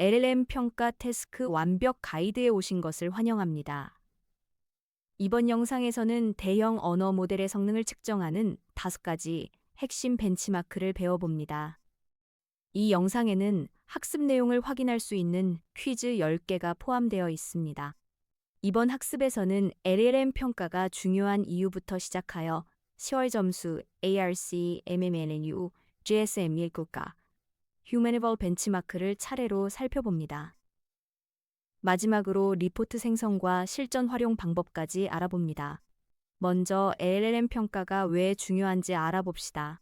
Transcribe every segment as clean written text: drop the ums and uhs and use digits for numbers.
LLM 평가 태스크 완벽 가이드에 오신 것을 환영합니다. 이번 영상에서는 대형 언어 모델의 성능을 측정하는 5가지 핵심 벤치마크를 배워봅니다. 이 영상에는 학습 내용을 확인할 수 있는 퀴즈 10개가 포함되어 있습니다. 이번 학습에서는 LLM 평가가 중요한 이유부터 시작하여 10월 점수, ARC, MMNU, GSM 일국가, 휴머니벌 벤치마크를 차례로 살펴봅니다. 마지막으로 리포트 생성과 실전 활용 방법까지 알아봅니다. 먼저 LLM 평가가 왜 중요한지 알아봅시다.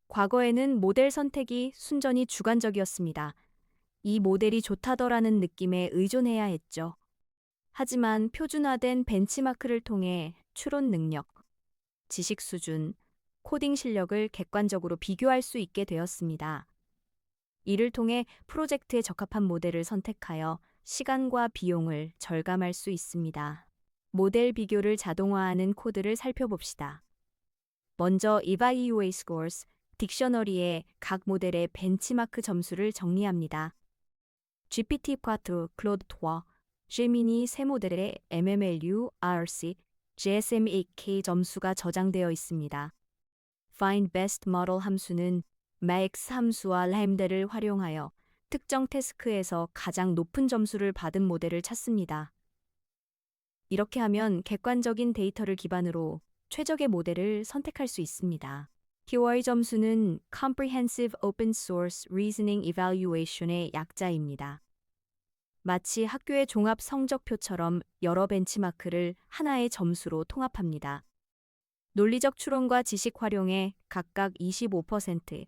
과거에는 모델 선택이 순전히 주관적이었습니다. 이 모델이 좋다더라는 느낌에 의존해야 했죠. 하지만 표준화된 벤치마크를 통해 추론 능력, 지식 수준, 코딩 실력을 객관적으로 비교할 수 있게 되었습니다. 이를 통해 프로젝트에 적합한 모델을 선택하여 시간과 비용을 절감할 수 있습니다. 모델 비교를 자동화하는 코드를 살펴봅시다. 먼저 Evaluate Scores, 딕셔너리에 각 모델의 벤치마크 점수를 정리합니다. GPT-4, Claude 2, Gemini 세 모델의 MMLU, RC, GSM-8K 점수가 저장되어 있습니다. Find Best Model 함수는 max 함수와 램다를 활용하여 특정 태스크에서 가장 높은 점수를 받은 모델을 찾습니다. 이렇게 하면 객관적인 데이터를 기반으로 최적의 모델을 선택할 수 있습니다. QI 점수는 Comprehensive Open Source Reasoning Evaluation의 약자입니다. 마치 학교의 종합 성적표처럼 여러 벤치마크를 하나의 점수로 통합합니다. 논리적 추론과 지식 활용에 각각 25%,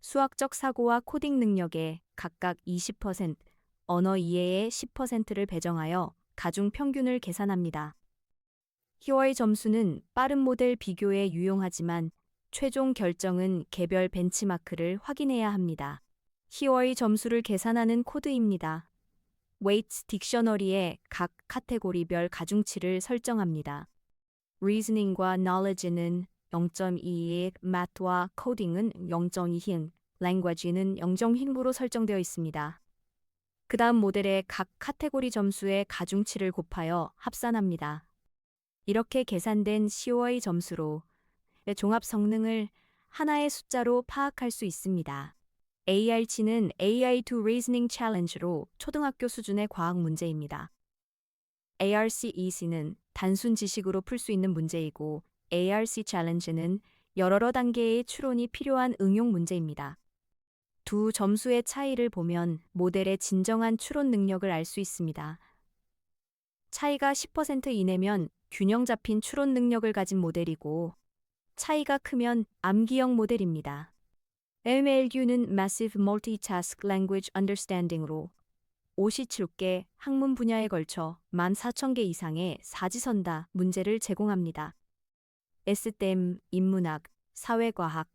수학적 사고와 코딩 능력에 각각 20%, 언어 이해에 10%를 배정하여 가중 평균을 계산합니다. 히어의 점수는 빠른 모델 비교에 유용하지만 최종 결정은 개별 벤치마크를 확인해야 합니다. 히어의 점수를 계산하는 코드입니다. Weights 딕셔너리에 각 카테고리별 가중치를 설정합니다. Reasoning과 Knowledge는 0.21, Math와 Coding은 0.2흰, Language는 0.흰으로 설정되어 있습니다. 그 다음 모델의 각 카테고리 점수의 가중치를 곱하여 합산합니다. 이렇게 계산된 CO의 점수로 종합 성능을 하나의 숫자로 파악할 수 있습니다. AR치는 AI2 Reasoning Challenge로 초등학교 수준의 과학 문제입니다. ARC-EC는 단순 지식으로 풀 수 있는 문제이고 ARC Challenge는 여러 단계의 추론이 필요한 응용 문제입니다. 두 점수의 차이를 보면 모델의 진정한 추론 능력을 알 수 있습니다. 차이가 10% 이내면 균형 잡힌 추론 능력을 가진 모델이고 차이가 크면 암기형 모델입니다. MLU는 Massive Multitask Language Understanding으로 57개 학문 분야에 걸쳐 14,000개 이상의 사지선다 문제를 제공합니다. STEM, 인문학, 사회과학,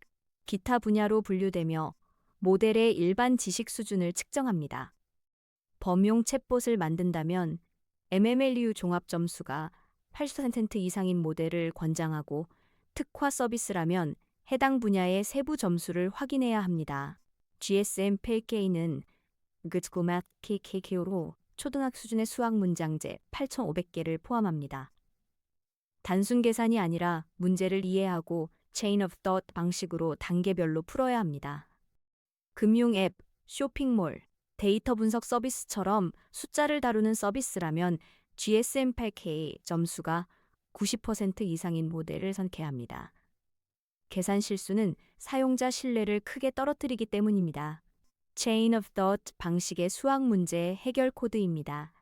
기타 분야로 분류되며 모델의 일반 지식 수준을 측정합니다. 범용 챗봇을 만든다면 MMLU 종합 점수가 80% 이상인 모델을 권장하고 특화 서비스라면 해당 분야의 세부 점수를 확인해야 합니다. GSM-8K는 Good KKK로 초등학 수준의 수학 문장제 8,500개를 포함합니다. 단순 계산이 아니라 문제를 이해하고 Chain of Thought 방식으로 단계별로 풀어야 합니다. 금융 앱, 쇼핑몰, 데이터 분석 서비스처럼 숫자를 다루는 서비스라면 GSM-8K 점수가 90% 이상인 모델을 선택해야 합니다. 계산 실수는 사용자 신뢰를 크게 떨어뜨리기 때문입니다. Chain of Thought 방식의 수학 문제 해결 코드입니다.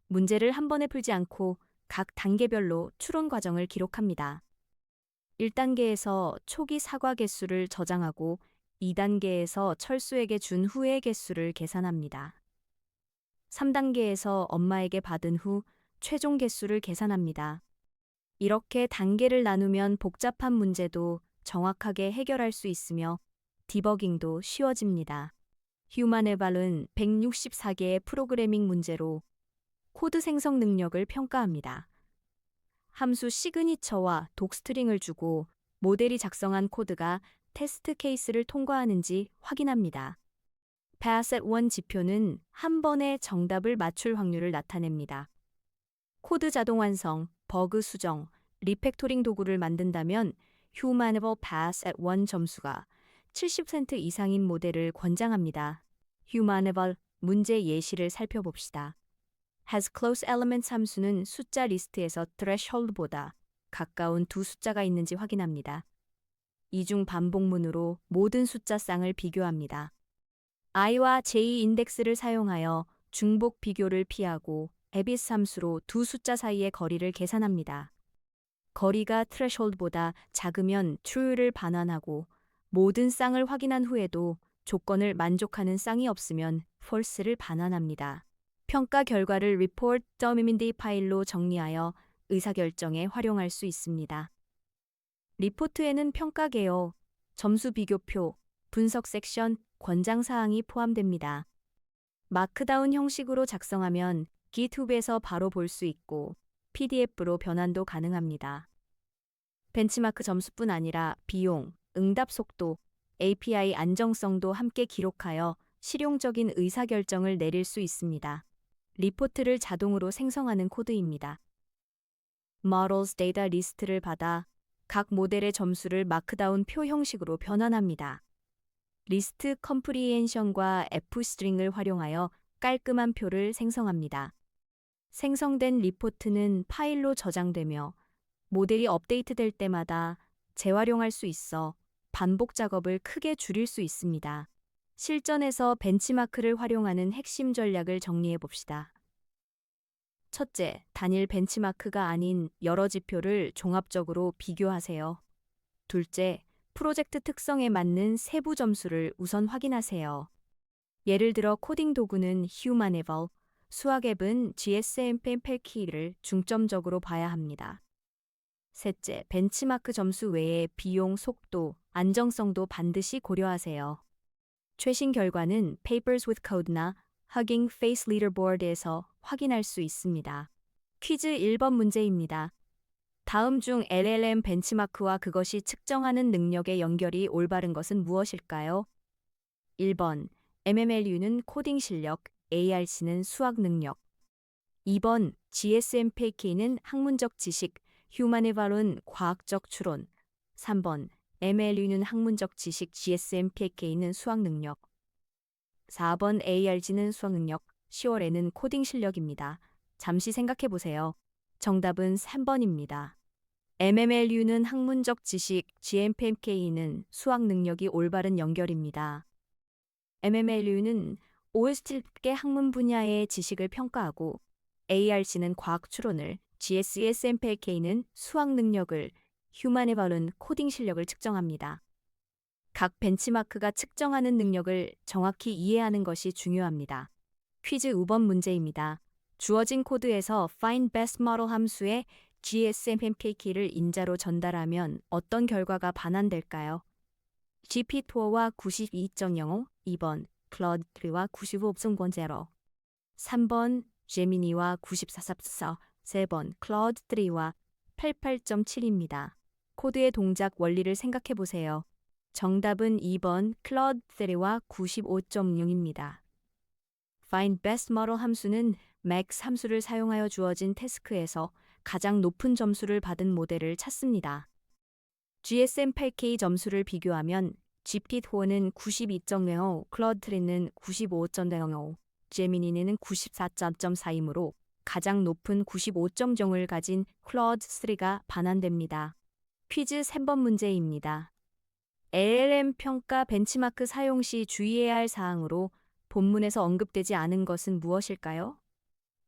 문제를 한 번에 풀지 않고 각 단계별로 추론 과정을 기록합니다. 1단계에서 초기 사과 개수를 저장하고 2단계에서 철수에게 준 후의 개수를 계산합니다. 3단계에서 엄마에게 받은 후 최종 개수를 계산합니다. 이렇게 단계를 나누면 복잡한 문제도 정확하게 해결할 수 있으며 디버깅도 쉬워집니다. 휴머네발은 164개의 프로그래밍 문제로 코드 생성 능력을 평가합니다. 함수 시그니처와 독스트링을 주고 모델이 작성한 코드가 테스트 케이스를 통과하는지 확인합니다. pass at one 지표는 한 번에 정답을 맞출 확률을 나타냅니다. 코드 자동 완성, 버그 수정, 리팩토링 도구를 만든다면 Humanable Pass at one 점수가 70% 이상인 모델을 권장합니다. Humanable 문제 예시를 살펴봅시다. Has close elements 함수는 숫자 리스트에서 threshold보다 가까운 두 숫자가 있는지 확인합니다. 이중 반복문으로 모든 숫자 쌍을 비교합니다. i와 j 인덱스를 사용하여 중복 비교를 피하고 abyss 함수로 두 숫자 사이의 거리를 계산합니다. 거리가 threshold보다 작으면 true를 반환하고 모든 쌍을 확인한 후에도 조건을 만족하는 쌍이 없으면 false를 반환합니다. 평가 결과를 report.md 파일로 정리하여 의사결정에 활용할 수 있습니다. 리포트에는 평가 개요, 점수 비교표, 분석 섹션, 권장사항이 포함됩니다. 마크다운 형식으로 작성하면 GitHub에서 바로 볼 수 있고 PDF로 변환도 가능합니다. 벤치마크 점수뿐 아니라 비용, 응답 속도, API 안정성도 함께 기록하여 실용적인 의사결정을 내릴 수 있습니다. 리포트를 자동으로 생성하는 코드입니다. Models 데이터 리스트를 받아 각 모델의 점수를 마크다운 표 형식으로 변환합니다. 리스트 컴프리헨션과 f스트링을 활용하여 깔끔한 표를 생성합니다. 생성된 리포트는 파일로 저장되며 모델이 업데이트될 때마다 재활용할 수 있어 반복 작업을 크게 줄일 수 있습니다. 실전에서 벤치마크를 활용하는 핵심 전략을 정리해 봅시다. 첫째, 단일 벤치마크가 아닌 여러 지표를 종합적으로 비교하세요. 둘째, 프로젝트 특성에 맞는 세부 점수를 우선 확인하세요. 예를 들어 코딩 도구는 Humanable, 수학 앱은 GSM-Pack를 중점적으로 봐야 합니다. 셋째, 벤치마크 점수 외에 비용, 속도, 안정성도 반드시 고려하세요. 최신 결과는 Papers with Code나 Hugging Face Leaderboard에서 확인할 수 있습니다. 퀴즈 1번 문제입니다. 다음 중 LLM 벤치마크와 그것이 측정하는 능력의 연결이 올바른 것은 무엇일까요? 1번, MMLU는 코딩 실력, ARC는 수학 능력. 2번, GSM-Pack는 학문적 지식, 휴마네발은 과학적 추론. 3번, MLU는 학문적 지식, GSM-Pack는 수학 능력. 4번 ARG는 수학 능력, 10월에는 코딩 실력입니다. 잠시 생각해 보세요. 정답은 3번입니다. MMLU는 학문적 지식, GSM-Pack는 수학 능력이 올바른 연결입니다. MMLU는 OST의 학문 분야의 지식을 평가하고 ARC는 과학 추론을, GSM-Pack는 수학 능력을, 휴마네발은 코딩 실력을 측정합니다. 각 벤치마크가 측정하는 능력을 정확히 이해하는 것이 중요합니다. 퀴즈 5번 문제입니다. 주어진 코드에서 find best model 함수에 GSM-Pack를 인자로 전달하면 어떤 결과가 반환될까요? GPT-4와 92.05, 2번 Claude 3와 95.0, 3번 제미니와 94.4, 3번 Claude 3와 88.7입니다. 코드의 동작 원리를 생각해 보세요. 정답은 2번 Claude 3와 95.0입니다. Find Best Model 함수는 max 함수를 사용하여 주어진 태스크에서 가장 높은 점수를 받은 모델을 찾습니다. GSM-Pack 점수를 비교하면 GPT-4는 92.05, Claude 3는 95.05, 제미니는 94.4이므로 가장 높은 95.0을 가진 Claude 3가 반환됩니다. 퀴즈 3번 문제입니다. LLM 평가 벤치마크 사용 시 주의해야 할 사항으로 본문에서 언급되지 않은 것은 무엇일까요?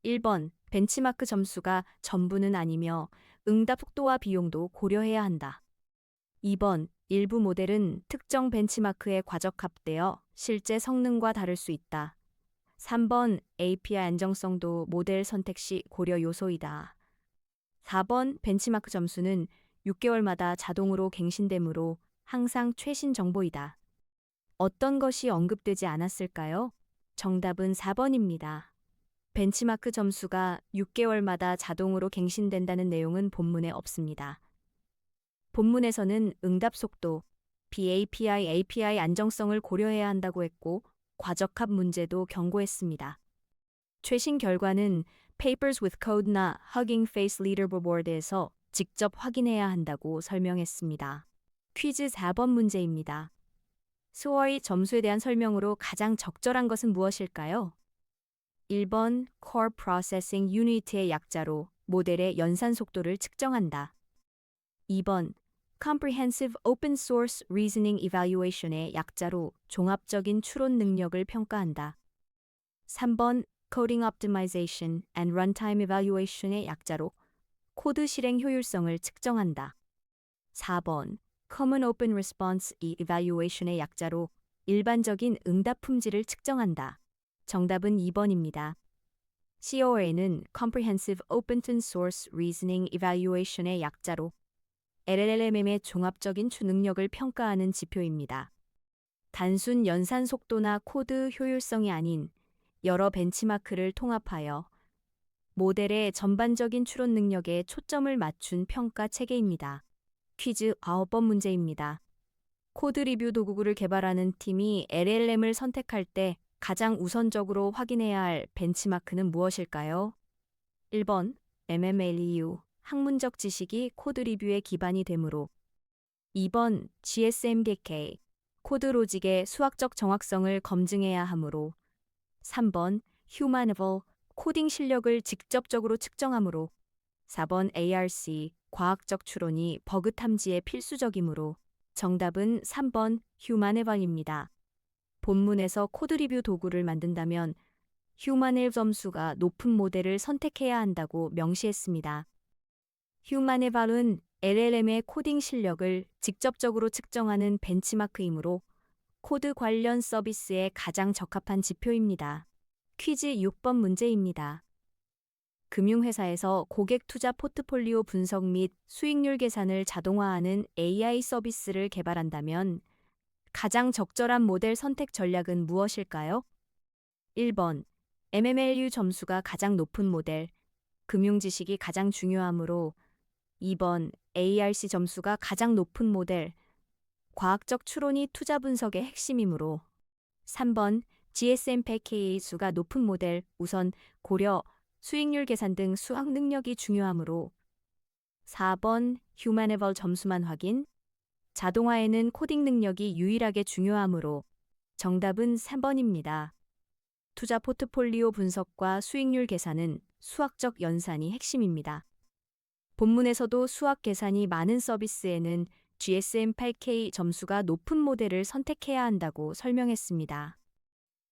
1번, 벤치마크 점수가 전부는 아니며 응답 속도와 비용도 고려해야 한다. 2번, 일부 모델은 특정 벤치마크에 과적합되어 실제 성능과 다를 수 있다. 3번, API 안정성도 모델 선택 시 고려 요소이다. 4번, 벤치마크 점수는 6개월마다 자동으로 갱신되므로 항상 최신 정보이다. 어떤 것이 언급되지 않았을까요? 정답은 4번입니다. 벤치마크 점수가 6개월마다 자동으로 갱신된다는 내용은 본문에 없습니다. 본문에서는 응답 속도, BAPI, API 안정성을 고려해야 한다고 했고 과적합 문제도 경고했습니다. 최신 결과는 Papers with Code나 Hugging Face Leaderboard에서 직접 확인해야 한다고 설명했습니다. 퀴즈 4번 문제입니다. 스워의 점수에 대한 설명으로 가장 적절한 것은 무엇일까요? 1번 Core Processing Unit의 약자로 모델의 연산 속도를 측정한다. 2번 Comprehensive Open Source Reasoning Evaluation의 약자로 종합적인 추론 능력을 평가한다. 3번 Coding Optimization and Runtime Evaluation의 약자로 코드 실행 효율성을 측정한다. 4번 Common Open Response Evaluation의 약자로 일반적인 응답 품질을 측정한다. 정답은 2번입니다. COA는 Comprehensive Open Source Reasoning Evaluation의 약자로 LLM의 종합적인 추능력을 평가하는 지표입니다. 단순 연산 속도나 코드 효율성이 아닌 여러 벤치마크를 통합하여 모델의 전반적인 추론 능력에 초점을 맞춘 평가 체계입니다. 퀴즈 9번 문제입니다. 코드 리뷰 도구를 개발하는 팀이 LLM을 선택할 때 가장 우선적으로 확인해야 할 벤치마크는 무엇일까요? 1번 MMLEU, 학문적 지식이 코드 리뷰의 기반이 되므로 2번 GSMDK, 코드 로직의 수학적 정확성을 검증해야 하므로 3번 휴머니벌, 코딩 실력을 직접적으로 측정하므로 4번 ARC, 과학적 추론이 버그 탐지에 필수적이므로 정답은 3번 휴머니벌입니다. 본문에서 코드 리뷰 도구를 만든다면 휴머니벌 점수가 높은 모델을 선택해야 한다고 명시했습니다. 휴머니벌은 LLM의 코딩 실력을 직접적으로 측정하는 벤치마크이므로 코드 관련 서비스에 가장 적합한 지표입니다. 퀴즈 6번 문제입니다. 금융회사에서 고객 투자 포트폴리오 분석 및 수익률 계산을 자동화하는 AI 서비스를 개발한다면 가장 적절한 모델 선택 전략은 무엇일까요? 1번 MMLU 점수가 가장 높은 모델, 금융 지식이 가장 중요하므로 2번 ARC 점수가 가장 높은 모델, 과학적 추론이 투자 분석의 핵심이므로 3번 GSM-100K 수가 높은 모델, 우선 고려, 수익률 계산 등 수학 능력이 중요하므로 4번 휴머니벌 점수만 확인, 자동화에는 코딩 능력이 유일하게 중요하므로 정답은 3번입니다. 투자 포트폴리오 분석과 수익률 계산은 수학적 연산이 핵심입니다. 본문에서도 수학 계산이 많은 서비스에는 GSM-8K 점수가 높은 모델을 선택해야 한다고 설명했습니다.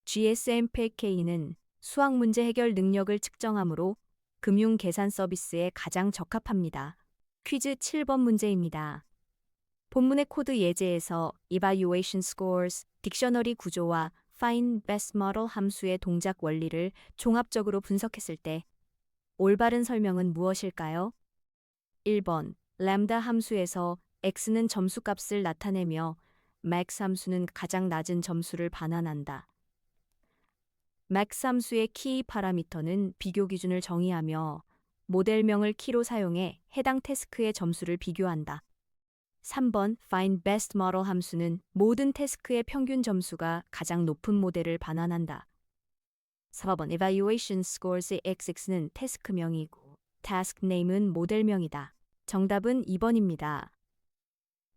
GSM-8K는 수학 문제 해결 능력을 측정하므로 금융 계산 서비스에 가장 적합합니다. 퀴즈 7번 문제입니다. 본문의 코드 예제에서 Evaluation Scores, 딕셔너리 구조와 Find Best Model 함수의 동작 원리를 종합적으로 분석했을 때 올바른 설명은 무엇일까요? 1번 램다 함수에서 x는 점수값을 나타내며 max 함수는 가장 낮은 점수를 반환한다. max 함수의 키 파라미터는 비교 기준을 정의하며 모델명을 키로 사용해 해당 태스크의 점수를 비교한다. 3번 find best model 함수는 모든 태스크의 평균 점수가 가장 높은 모델을 반환한다. 4번 evaluation scores의 xx는 태스크명이고 task name은 모델명이다. 정답은 2번입니다.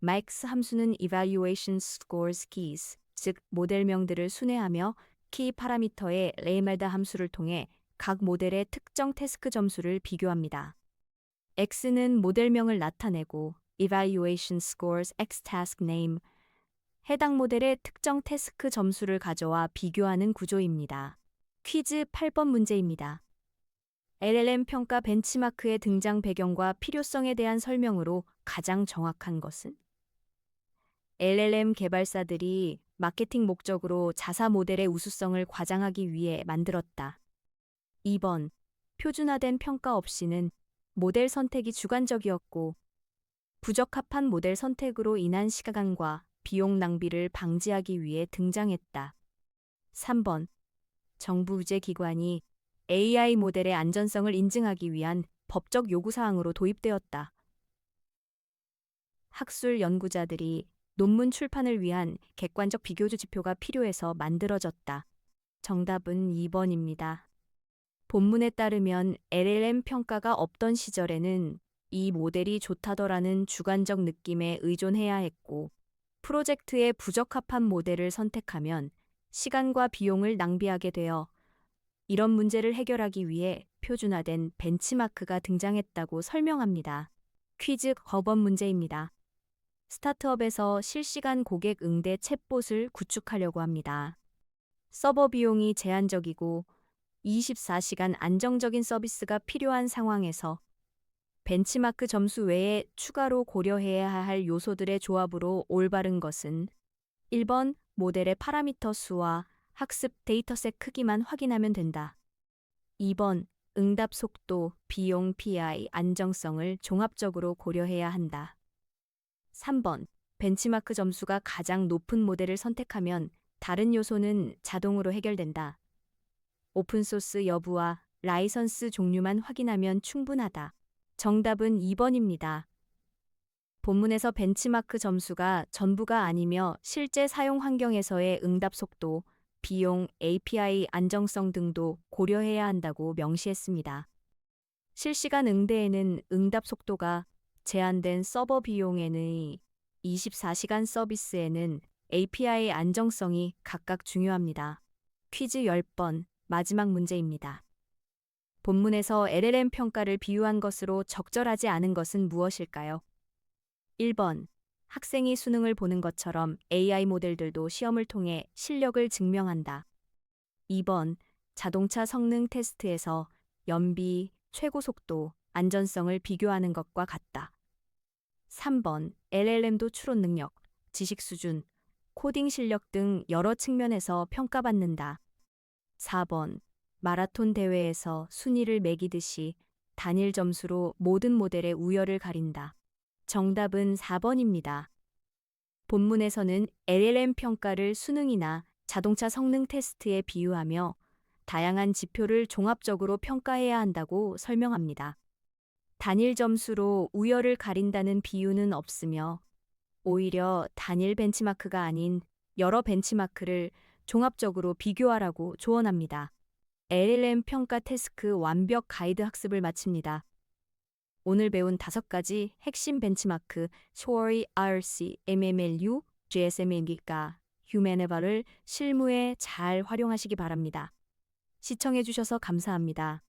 max 함수는 evaluation scores keys, 즉 모델명들을 순회하며 키 파라미터의 레이말다 함수를 통해 각 모델의 특정 태스크 점수를 비교합니다. x는 모델명을 나타내고 evaluation scores x task name, 해당 모델의 특정 태스크 점수를 가져와 비교하는 구조입니다. 퀴즈 8번 문제입니다. LLM 평가 벤치마크의 등장 배경과 필요성에 대한 설명으로 가장 정확한 것은? LLM 개발사들이 마케팅 목적으로 자사 모델의 우수성을 과장하기 위해 만들었다. 2번, 표준화된 평가 없이는 모델 선택이 주관적이었고 부적합한 모델 선택으로 인한 시간과 비용 낭비를 방지하기 위해 등장했다. 3번, 정부 유죄 기관이 AI 모델의 안전성을 인증하기 위한 법적 요구사항으로 도입되었다. 학술 연구자들이 논문 출판을 위한 객관적 비교주 지표가 필요해서 만들어졌다. 정답은 2번입니다. 본문에 따르면 LLM 평가가 없던 시절에는 이 모델이 좋다더라는 주관적 느낌에 의존해야 했고, 프로젝트에 부적합한 모델을 선택하면 시간과 비용을 낭비하게 되어 이런 문제를 해결하기 위해 표준화된 벤치마크가 등장했다고 설명합니다. 퀴즈 거번 문제입니다. 스타트업에서 실시간 고객 응대 챗봇을 구축하려고 합니다. 서버 비용이 제한적이고 24시간 안정적인 서비스가 필요한 상황에서 벤치마크 점수 외에 추가로 고려해야 할 요소들의 조합으로 올바른 것은 1번 모델의 파라미터 수와 학습 데이터셋 크기만 확인하면 된다. 2번 응답 속도, 비용, PI, 안정성을 종합적으로 고려해야 한다. 3번 벤치마크 점수가 가장 높은 모델을 선택하면 다른 요소는 자동으로 해결된다. 오픈소스 여부와 라이선스 종류만 확인하면 충분하다. 정답은 2번입니다. 본문에서 벤치마크 점수가 전부가 아니며 실제 사용 환경에서의 응답 속도, 비용, API 안정성 등도 고려해야 한다고 명시했습니다. 실시간 응대에는 응답 속도가 제한된 서버 비용에는 24시간 서비스에는 API 안정성이 각각 중요합니다. 퀴즈 10번, 마지막 문제입니다. 본문에서 LLM 평가를 비유한 것으로 적절하지 않은 것은 무엇일까요? 1번, 학생이 수능을 보는 것처럼 AI 모델들도 시험을 통해 실력을 증명한다. 2번, 자동차 성능 테스트에서 연비, 최고 속도, 안전성을 비교하는 것과 같다. 3번, LLM도 추론 능력, 지식 수준, 코딩 실력 등 여러 측면에서 평가받는다. 4번, 마라톤 대회에서 순위를 매기듯이 단일 점수로 모든 모델의 우열을 가린다. 정답은 4번입니다. 본문에서는 LLM 평가를 수능이나 자동차 성능 테스트에 비유하며 다양한 지표를 종합적으로 평가해야 한다고 설명합니다. 단일 점수로 우열을 가린다는 비유는 없으며 오히려 단일 벤치마크가 아닌 여러 벤치마크를 종합적으로 비교하라고 조언합니다. LLM 평가 태스크 완벽 가이드 학습을 마칩니다. 오늘 배운 5가지 핵심 벤치마크 SORI, RC, MMLU, GSMA가 휴메네바를 실무에 잘 활용하시기 바랍니다. 시청해주셔서 감사합니다.